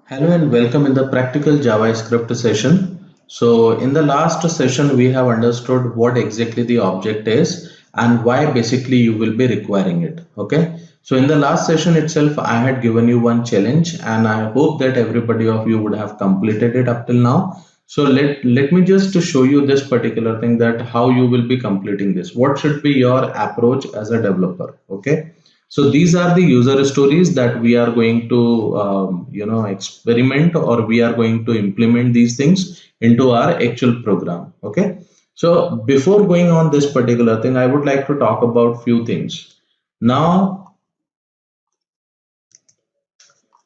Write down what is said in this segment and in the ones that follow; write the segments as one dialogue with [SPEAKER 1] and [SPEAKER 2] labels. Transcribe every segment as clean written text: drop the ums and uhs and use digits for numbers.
[SPEAKER 1] Hello and welcome in the practical JavaScript session. So in the last session, we have understood what exactly the object is and why basically you will be requiring it. Okay. So in the last session itself, I had given you one challenge and I hope that everybody of you would have completed it up till now. So let me just to show you this particular thing that how you will be completing this. What should be your approach as a developer? Okay. So these are the user stories that we are going to experiment, or we are going to implement these things into our actual program. Okay. So before going on this particular thing, I would like to talk about few things. Now,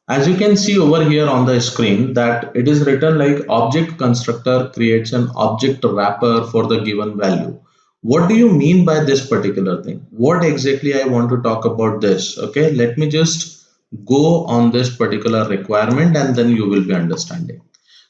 [SPEAKER 1] as you can see over here on the screen, that it is written like object constructor creates an object wrapper for the given value. What do you mean by this particular thing? What exactly I want to talk about this? Okay, let me just go on this particular requirement and then you will be understanding.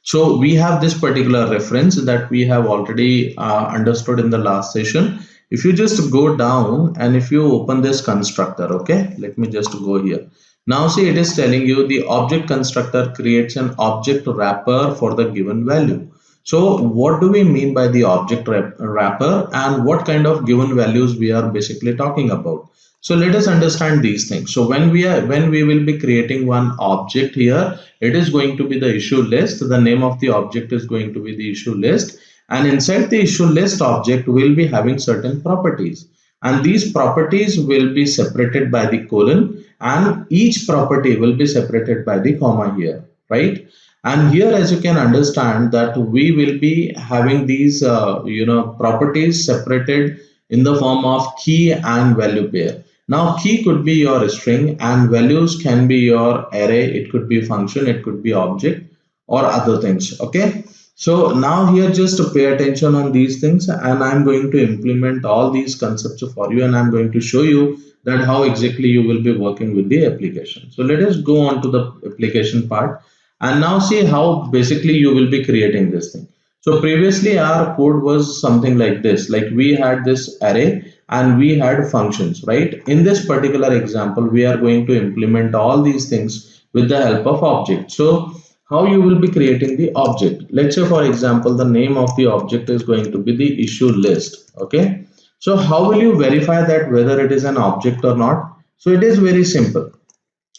[SPEAKER 1] So we have this particular reference that we have already understood in the last session. If you just go down and if you open this constructor, okay, let me just go here. Now see, it is telling you the object constructor creates an object wrapper for the given value. So what do we mean by the object wrapper and what kind of given values we are basically talking about? So let us understand these things. So when we will be creating one object here, it is going to be the issue list. The name of the object is going to be the issue list, and inside the issue list object will be having certain properties, and these properties will be separated by the colon, and each property will be separated by the comma here, right? And here, as you can understand, that we will be having these properties separated in the form of key and value pair. Now key could be your string and values can be your array, it could be function, it could be object or other things. Okay, so now here just to pay attention on these things, and I'm going to implement all these concepts for you, and I'm going to show you that how exactly you will be working with the application. So let us go on to the application part and now see how basically you will be creating this thing. So previously our code was something like this, like we had this array and we had functions, right? In this particular example, we are going to implement all these things with the help of object. So how you will be creating the object? Let's say, for example, the name of the object is going to be the issue list. Okay. So how will you verify that whether it is an object or not? So it is very simple.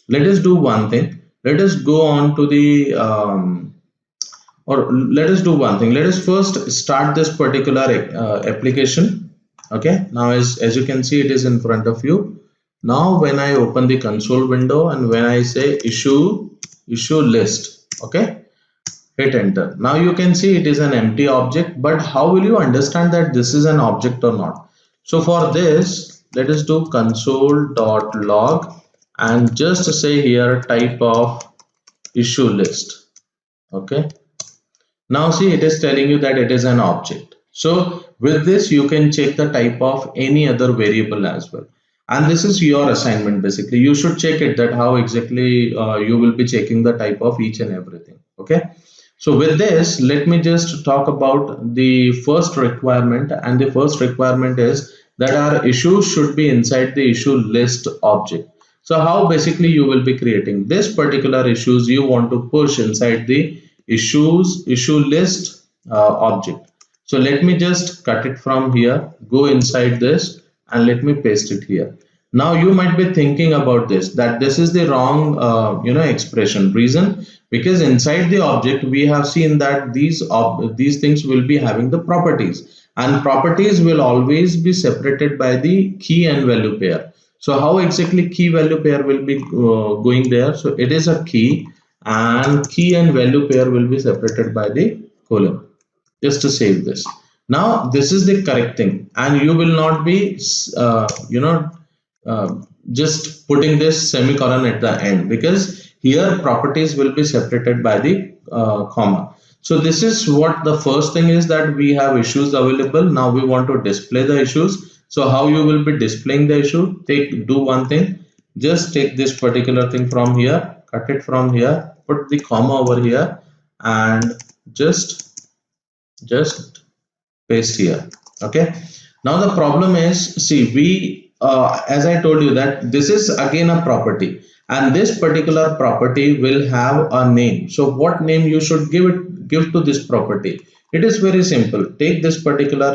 [SPEAKER 1] Let us do one thing. Let us go on to the or let us do one thing. Let us first start this particular application. Okay, now as you can see, it is in front of you. Now when I open the console window and when I say issue list, okay, hit enter. Now you can see it is an empty object, but how will you understand that this is an object or not? So for this, let us do console.log and just say here type of issue list. Okay, now see, it is telling you that it is an object. So with this, you can check the type of any other variable as well. And this is your assignment. Basically, you should check it that how exactly you will be checking the type of each and everything. Okay. So with this, let me just talk about the first requirement. And the first requirement is that our issues should be inside the issue list object. So how basically you will be creating this particular issues you want to push inside the issue list object. So let me just cut it from here, go inside this and let me paste it here. Now you might be thinking about this, that this is the wrong expression. Reason, because inside the object we have seen that these things will be having the properties, and properties will always be separated by the key and value pair. So how exactly key value pair will be going there? So it is a key, and key and value pair will be separated by the colon. Just to save this. Now this is the correct thing, and you will not be just putting this semicolon at the end, because here properties will be separated by the comma. So this is what the first thing is, that we have issues available. Now we want to display the issues. So how you will be displaying the issue? Do one thing. Just take this particular thing from here, cut it from here, put the comma over here, and just paste here. Okay. Now the problem is, see, we as I told you that this is again a property, and this particular property will have a name. So what name you should give to this property? It is very simple. Take this particular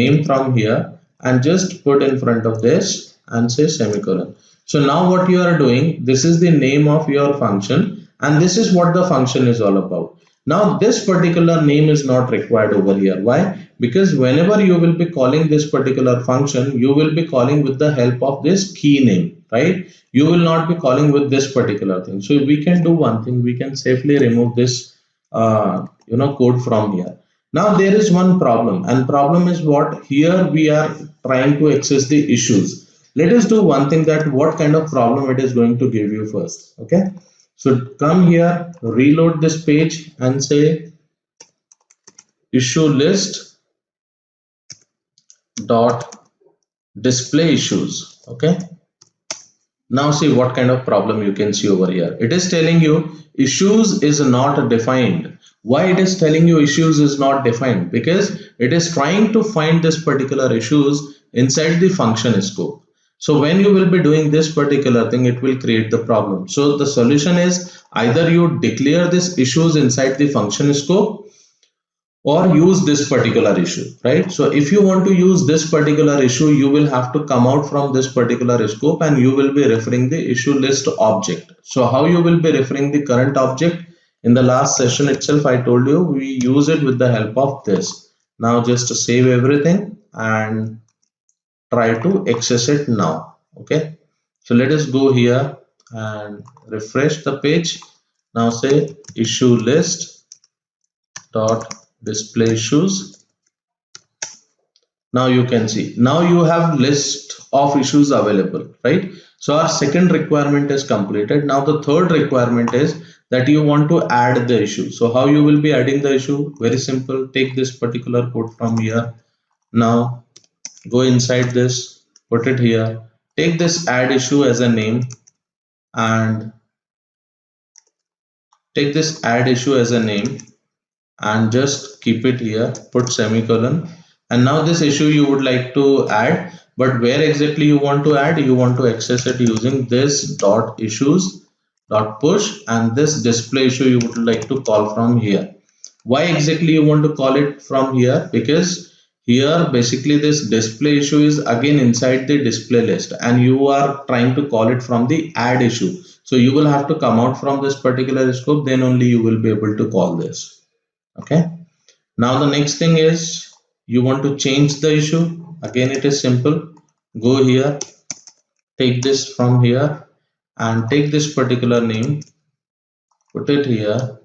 [SPEAKER 1] name from here and just put in front of this and say semicolon. So now what you are doing, this is the name of your function and this is what the function is all about. Now this particular name is not required over here. Why? Because whenever you will be calling this particular function, you will be calling with the help of this key name, right? You will not be calling with this particular thing. So we can do one thing, we can safely remove this code from here. Now there is one problem, and problem is what? Here we are trying to access the issues. Let us do one thing, that what kind of problem it is going to give you first. Okay, so come here, reload this page and say issue list dot display issues. Okay, now see what kind of problem you can see over here. It is telling you issues is not defined. Why it is telling you issues is not defined? Because it is trying to find this particular issues inside the function scope. So when you will be doing this particular thing, it will create the problem. So the solution is either you declare this issues inside the function scope or use this particular issue, right? So if you want to use this particular issue, you will have to come out from this particular scope and you will be referring the issue list object. So how you will be referring the current object? In the last session itself, I told you we use it with the help of this. Now just to save everything and try to access it now. Okay, so let us go here and refresh the page. Now say issue list dot display issues. Now you can see, now you have list of issues available, right? So our second requirement is completed. Now the third requirement is that you want to add the issue. So how you will be adding the issue? Very simple. Take this particular code from here. Now go inside this, put it here, take this add issue as a name and take this add issue as a name and just keep it here, put semicolon. And now this issue you would like to add, but where exactly you want to add? You want to access it using this dot issues dot push, and this display issue you would like to call from here. Why exactly you want to call it from here? Because here basically this display issue is again inside the display list and you are trying to call it from the add issue. So you will have to come out from this particular scope, then only you will be able to call this. Okay, now the next thing is you want to change the issue. Again it is simple. Go here, take this from here and take this particular name, put it here,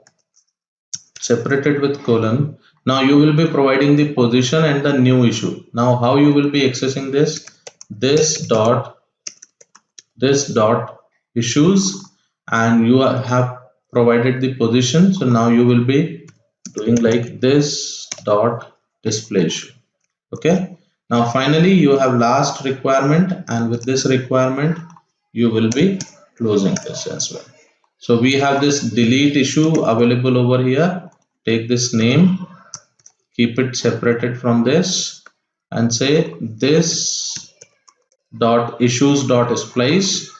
[SPEAKER 1] separate it with colon. Now you will be providing the position and the new issue. Now how you will be accessing this? This dot issues, and you have provided the position. So now you will be doing like this dot display issue. Okay, now finally you have last requirement, and with this requirement you will be closing this as well. So we have this delete issue available over here. Take this name, keep it separated from this and say this dot issues dot splice,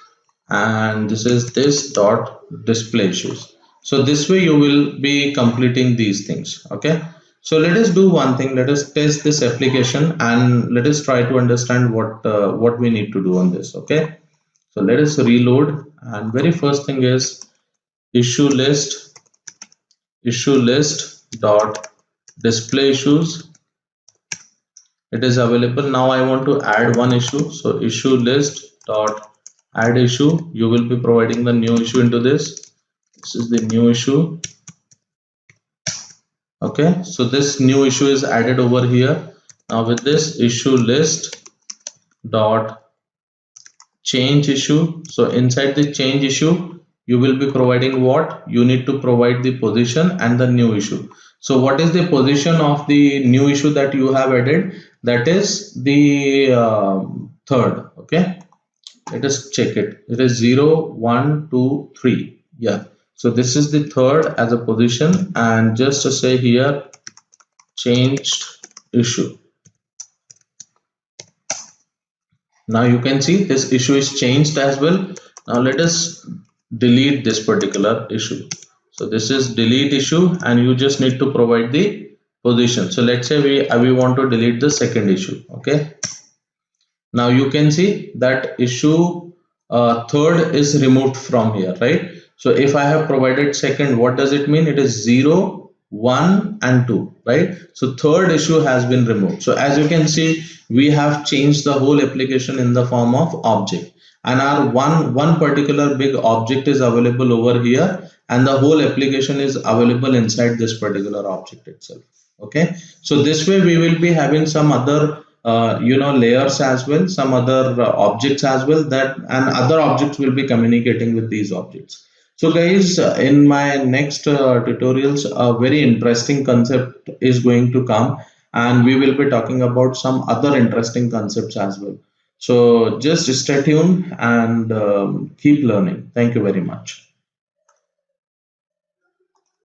[SPEAKER 1] and this is this dot display issues. So this way you will be completing these things. Okay, so let us do one thing. Let us test this application and let us try to understand what we need to do on this. Okay, so let us reload, and very first thing is issue list dot display issues. It is available. Now I want to add one issue. So issue list dot add issue. You will be providing the new issue into this. This is the new issue. Okay, so this new issue is added over here. Now with this issue list dot change issue, so inside the change issue you will be providing what? You need to provide the position and the new issue. So what is the position of the new issue that you have added? That is the third. Okay, let us check it. It is 0 1 2 3. Yeah, so this is the third as a position, and just to say here changed issue. Now you can see this issue is changed as well. Now let us delete this particular issue. So this is delete issue, and you just need to provide the position. So let's say we want to delete the second issue. Okay. Now you can see that issue third is removed from here, right? So if I have provided second, what does it mean? It is 0, 1 and 2, right? So third issue has been removed. So as you can see, we have changed the whole application in the form of object, and our one particular big object is available over here, and the whole application is available inside this particular object itself. Okay, so this way we will be having some other layers as well, some other objects as well, that and other objects will be communicating with these objects. So guys, in my next tutorials, a very interesting concept is going to come, and we will be talking about some other interesting concepts as well. So just stay tuned and keep learning. Thank you very much.